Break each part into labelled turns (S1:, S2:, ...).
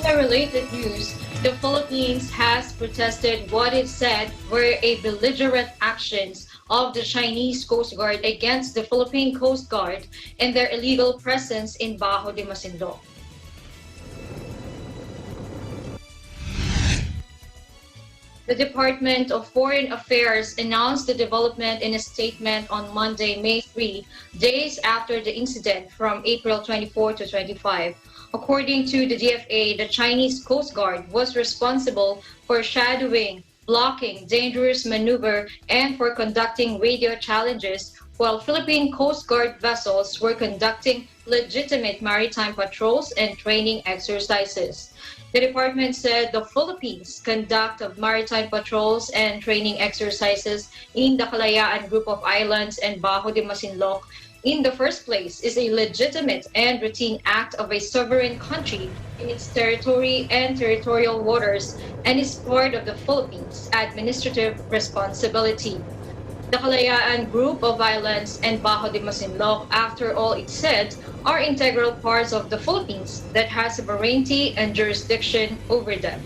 S1: Sa related news, the Philippines has protested what it said were a belligerent actions of the Chinese Coast Guard against the Philippine Coast Guard and their illegal presence in Bajo de Masinloc. The Department of Foreign Affairs announced the development in a statement on Monday, May 3, days after the incident from April 24 to 25. According to the DFA, the Chinese Coast Guard was responsible for shadowing, blocking dangerous maneuver, and for conducting radio challenges, while Philippine Coast Guard vessels were conducting legitimate maritime patrols and training exercises. The department said the Philippines' conduct of maritime patrols and training exercises in the Kalayaan group of islands and Bajo de Masinloc in the first place is a legitimate and routine act of a sovereign country in its territory and territorial waters and is part of the Philippines' administrative responsibility. The Kalayaan group of islands and Bajo de Masinloc, after all it said, are integral parts of the Philippines that has sovereignty and jurisdiction over them.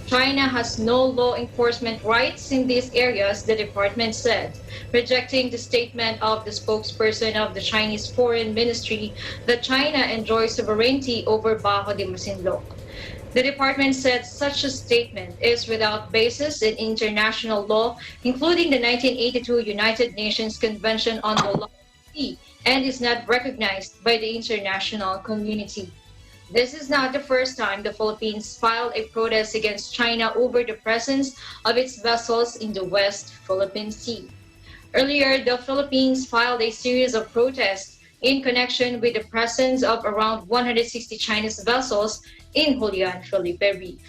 S1: China has no law enforcement rights in these areas, the department said, rejecting the statement of the spokesperson of the Chinese Foreign Ministry that China enjoys sovereignty over Bajo de Masinloc. The department said such a statement is without basis in international law, including the 1982 United Nations Convention on the Law of the Sea, and is not recognized by the international community. This is not the first time the Philippines filed a protest against China over the presence of its vessels in the West Philippine Sea. Earlier, the Philippines filed a series of protests in connection with the presence of around 160 Chinese vessels in Julian, Felipe Reef.